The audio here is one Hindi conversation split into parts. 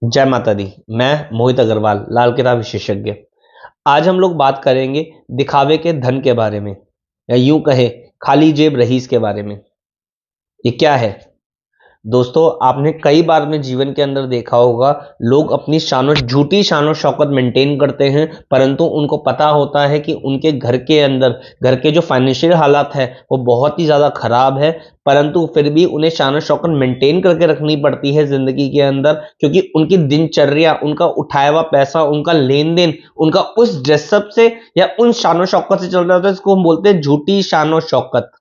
जय माता दी। मैं मोहित अग्रवाल, लाल किताब विशेषज्ञ। आज हम लोग बात करेंगे दिखावे के धन के बारे में, या यूं कहे खाली जेब रईस के बारे में। ये क्या है दोस्तों? आपने कई बार अपने जीवन के अंदर देखा होगा, लोग अपनी झूठी शानो शौकत मेंटेन करते हैं, परंतु उनको पता होता है कि उनके घर के अंदर, घर के जो फाइनेंशियल हालात है वो बहुत ही ज़्यादा खराब है। परंतु फिर भी उन्हें शानो शौकत मेंटेन करके रखनी पड़ती है ज़िंदगी के अंदर, क्योंकि उनकी दिनचर्या, उनका उठाया हुआ पैसा, उनका लेन देन, उनका उस ड्रेसअप से या उन शानो शौकत से चल रहा होता है, जिसको हम बोलते हैं झूठी शानो शौकत।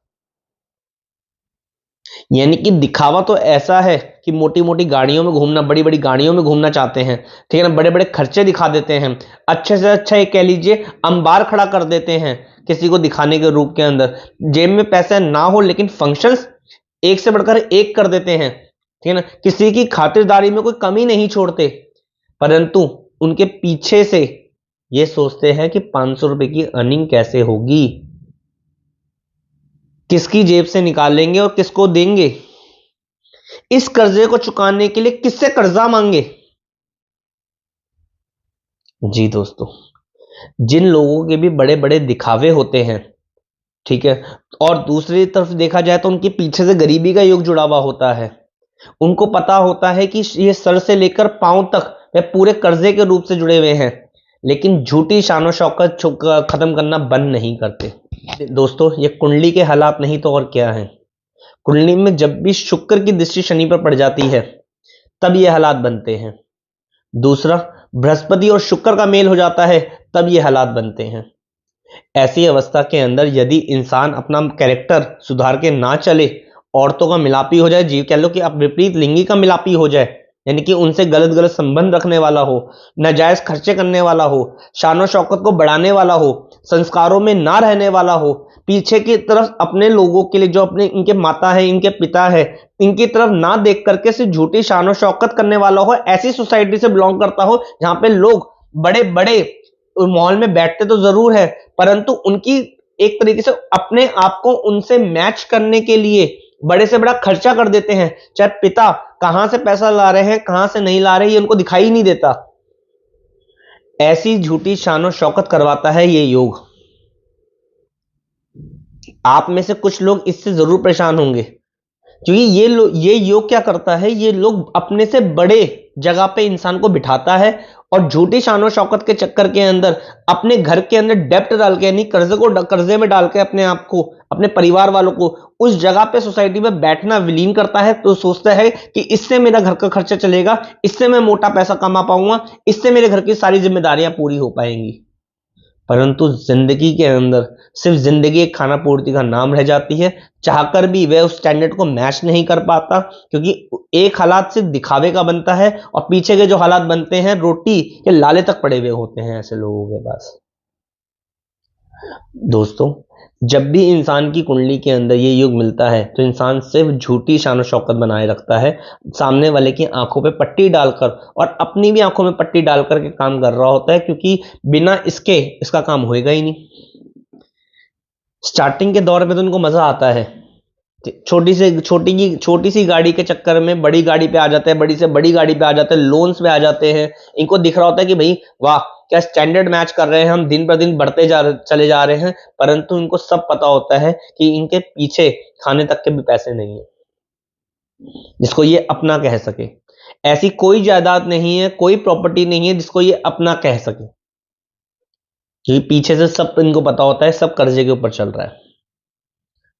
यानी कि दिखावा तो ऐसा है कि मोटी मोटी गाड़ियों में घूमना, बड़ी बड़ी गाड़ियों में घूमना चाहते हैं, ठीक है ना, बड़े बड़े खर्चे दिखा देते हैं, अच्छे से अच्छा ये कह लीजिए अंबार खड़ा कर देते हैं किसी को दिखाने के रूप के अंदर। जेब में पैसे ना हो लेकिन फंक्शंस एक से बढ़कर एक कर देते हैं, ठीक है ना, किसी की खातिरदारी में कोई कमी नहीं छोड़ते, परंतु उनके पीछे से ये सोचते हैं कि 500 रुपए की अर्निंग कैसे होगी, किसकी जेब से निकालेंगे और किसको देंगे, इस कर्जे को चुकाने के लिए किससे कर्जा मांगे। जी दोस्तों, जिन लोगों के भी बड़े बड़े दिखावे होते हैं, ठीक है, और दूसरी तरफ देखा जाए तो उनके पीछे से गरीबी का युग जुड़ा हुआ होता है। उनको पता होता है कि ये सर से लेकर पांव तक वे पूरे कर्जे के रूप से जुड़े हुए हैं, लेकिन झूठी शानो शौकत खत्म करना बंद नहीं करते। दोस्तों, ये कुंडली के हालात नहीं तो और क्या है। कुंडली में जब भी शुक्र की दृष्टि शनि पर पड़ जाती है, तब ये हालात बनते हैं। दूसरा, बृहस्पति और शुक्र का मेल हो जाता है, तब ये हालात बनते हैं। ऐसी अवस्था के अंदर यदि इंसान अपना कैरेक्टर सुधार के ना चले, औरतों का मिलापी हो जाए, जी कह लो कि आप विपरीत लिंगी का मिलापी हो जाए, यानी कि उनसे गलत गलत संबंध रखने वाला हो, नाजायज खर्चे करने वाला हो, शानो शौकत को बढ़ाने वाला हो, संस्कारों में ना रहने वाला हो, पीछे की तरफ अपने लोगों के लिए, जो अपने इनके माता है, इनके पिता है, इनकी तरफ ना देख करके सिर्फ झूठी शानो शौकत करने वाला हो, ऐसी सोसाइटी से बिलोंग करता हो जहां पे लोग बड़े बड़े मॉल में बैठते तो जरूर है, परंतु उनकी एक तरीके से अपने आप को उनसे मैच करने के लिए बड़े से बड़ा खर्चा कर देते हैं। चाहे पिता कहां से पैसा ला रहे हैं, कहां से नहीं ला रहे, ये उनको दिखाई नहीं देता। ऐसी झूठी शानो शौकत करवाता है ये योग। आप में से कुछ लोग इससे जरूर परेशान होंगे, क्योंकि ये योग क्या करता है, ये लोग अपने से बड़े जगह पे इंसान को बिठाता है और झूठी शानो शौकत के चक्कर के अंदर अपने घर के अंदर डेप्ट डाल के, यानी कर्जे में डाल के अपने आप को, अपने परिवार वालों को उस जगह पे सोसाइटी में बैठना विलीन करता है। तो सोचता है कि इससे मेरा घर का खर्चा चलेगा, इससे मैं मोटा पैसा कमा पाऊंगा, इससे मेरे घर की सारी जिम्मेदारियां पूरी हो पाएंगी। परंतु जिंदगी के अंदर सिर्फ जिंदगी एक खाना पूर्ति का नाम रह जाती है। चाहकर भी वह उस स्टैंडर्ड को मैच नहीं कर पाता, क्योंकि एक हालात सिर्फ दिखावे का बनता है और पीछे के जो हालात बनते हैं रोटी के लाले तक पड़े हुए होते हैं ऐसे लोगों के पास। दोस्तों, जब भी इंसान की कुंडली के अंदर ये युग मिलता है तो इंसान सिर्फ झूठी शान शौकत बनाए रखता है, सामने वाले की आंखों पे पट्टी डालकर और अपनी भी आंखों में पट्टी डालकर के काम कर रहा होता है, क्योंकि बिना इसके इसका काम होएगा ही नहीं। स्टार्टिंग के दौर में तो उनको मजा आता है, छोटी सी गाड़ी के चक्कर में बड़ी गाड़ी पे आ जाते हैं, बड़ी से बड़ी गाड़ी पे आ जाते हैं, लोन्स पे आ जाते हैं। इनको दिख रहा होता है कि भाई वाह, क्या स्टैंडर्ड मैच कर रहे हैं हम, दिन पर दिन बढ़ते चले जा रहे हैं, परंतु इनको सब पता होता है कि इनके पीछे खाने तक के भी पैसे नहीं है जिसको ये अपना कह सके। ऐसी कोई जायदाद नहीं है, कोई प्रॉपर्टी नहीं है जिसको ये अपना कह सके, क्योंकि पीछे से सब इनको पता होता है, सब कर्जे के ऊपर चल रहा है।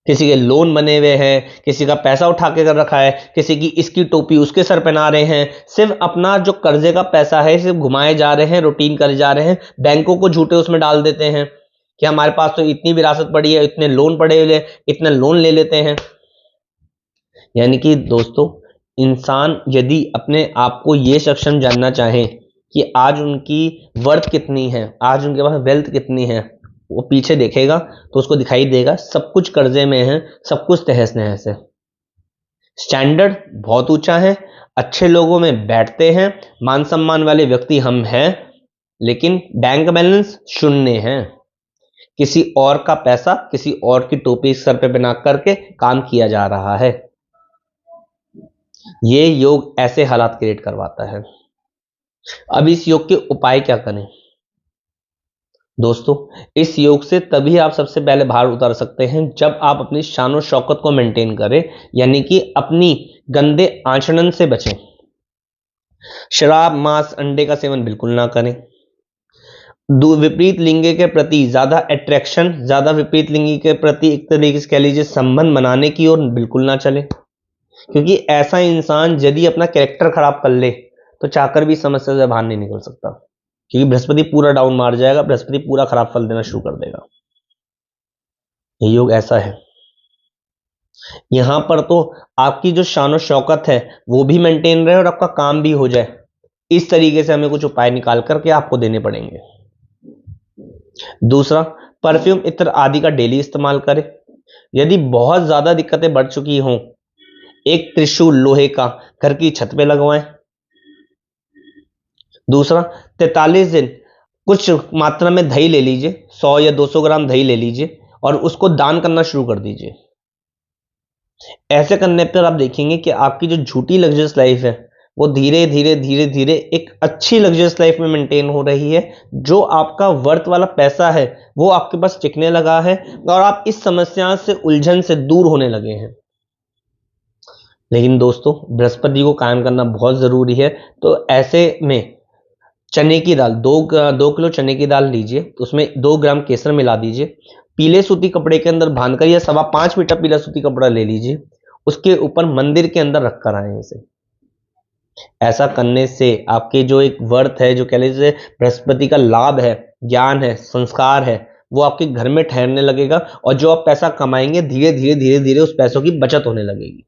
किसी के लोन बने हुए हैं, किसी का पैसा उठा के कर रखा है, किसी की इसकी टोपी उसके सर पहना रहे हैं, सिर्फ अपना जो कर्जे का पैसा है सिर्फ घुमाए जा रहे हैं, रूटीन करे जा रहे हैं, बैंकों को झूठे उसमें डाल देते हैं कि हमारे पास तो इतनी विरासत पड़ी है, इतने लोन पड़े हुए, इतने लोन ले लेते हैं। यानी कि दोस्तों, इंसान यदि अपने आप को ये सक्षम जानना चाहे कि आज उनकी वर्थ कितनी है, आज उनके पास वेल्थ कितनी है, वो पीछे देखेगा तो उसको दिखाई देगा सब कुछ कर्जे में है, सब कुछ तहस नहस है। स्टैंडर्ड बहुत ऊंचा है, अच्छे लोगों में बैठते हैं, मान सम्मान वाले व्यक्ति हम हैं, लेकिन बैंक बैलेंस शून्य है। किसी और का पैसा, किसी और की टोपी सर पे बना करके काम किया जा रहा है। ये योग ऐसे हालात क्रिएट करवाता है। अब इस योग के उपाय क्या करें दोस्तों? इस योग से तभी आप सबसे पहले बाहर उतर सकते हैं जब आप अपनी शान और शौकत को मेंटेन करें, यानी कि अपनी गंदे आचरण से बचें। शराब, मांस, अंडे का सेवन बिल्कुल ना करें। विपरीत लिंग के प्रति ज्यादा अट्रैक्शन, ज्यादा विपरीत लिंगी के प्रति एक तरीके से कह लीजिए संबंध बनाने की ओर बिल्कुल ना चले, क्योंकि ऐसा इंसान यदि अपना कैरेक्टर खराब कर ले तो चाहकर भी समस्या से बाहर नहीं निकल सकता, क्योंकि बृहस्पति पूरा डाउन मार जाएगा, बृहस्पति पूरा खराब फल देना शुरू कर देगा। ये योग ऐसा है, यहां पर तो आपकी जो शान और शौकत है वो भी मेंटेन रहे और आपका काम भी हो जाए। इस तरीके से हमें कुछ उपाय निकाल करके आपको देने पड़ेंगे। दूसरा, परफ्यूम, इत्र आदि का डेली इस्तेमाल करें। यदि बहुत ज्यादा दिक्कतें बढ़ चुकी हों, एक त्रिशूल लोहे का घर की छत पे लगवाएं। दूसरा, 43 दिन कुछ मात्रा में दही ले लीजिए, 100 या 200 ग्राम दही ले लीजिए और उसको दान करना शुरू कर दीजिए। ऐसे करने पर आप देखेंगे कि आपकी जो झूठी लग्जरियस लाइफ है वो धीरे धीरे धीरे धीरे एक अच्छी लग्जरियस लाइफ में मेंटेन हो रही है। जो आपका वर्थ वाला पैसा है वो आपके पास टिकने लगा है और आप इस समस्या से, उलझन से दूर होने लगे हैं। लेकिन दोस्तों, बृहस्पति को कायम करना बहुत जरूरी है, तो ऐसे में चने की दाल, 2 किलो चने की दाल लीजिए, उसमें 2 ग्राम केसर मिला दीजिए, पीले सूती कपड़े के अंदर बांधकर या 5.25 मीटर पीला सूती कपड़ा ले लीजिए, उसके ऊपर मंदिर के अंदर रखकर आए इसे। ऐसा करने से आपके जो एक वर्थ है, जो कह लीजिए बृहस्पति का लाभ है, ज्ञान है, संस्कार है, वो आपके घर में ठहरने लगेगा और जो आप पैसा कमाएंगे धीरे धीरे धीरे धीरे उस पैसों की बचत होने लगेगी।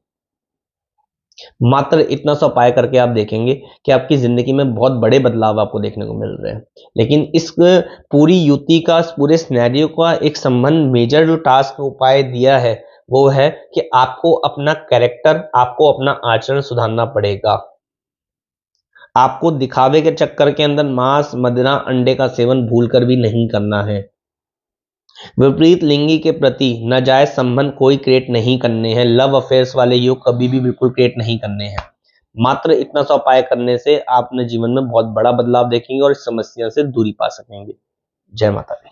मात्र इतना सा उपाय करके आप देखेंगे कि आपकी जिंदगी में बहुत बड़े बदलाव आपको देखने को मिल रहे हैं। लेकिन इस पूरी युति का, इस पूरे सिनेरियो का एक संबंध, मेजर जो टास्क उपाय दिया है वो है कि आपको अपना कैरेक्टर, आपको अपना आचरण सुधारना पड़ेगा। आपको दिखावे के चक्कर के अंदर मांस, मदिरा, अंडे का सेवन भूलकर भी नहीं करना है। विपरीत लिंगी के प्रति नाजायज संबंध कोई क्रिएट नहीं करने हैं। लव अफेयर्स वाले योग कभी भी बिल्कुल क्रिएट नहीं करने हैं। मात्र इतना सा उपाय करने से आप अपने जीवन में बहुत बड़ा बदलाव देखेंगे और इस समस्या से दूरी पा सकेंगे। जय माता दी।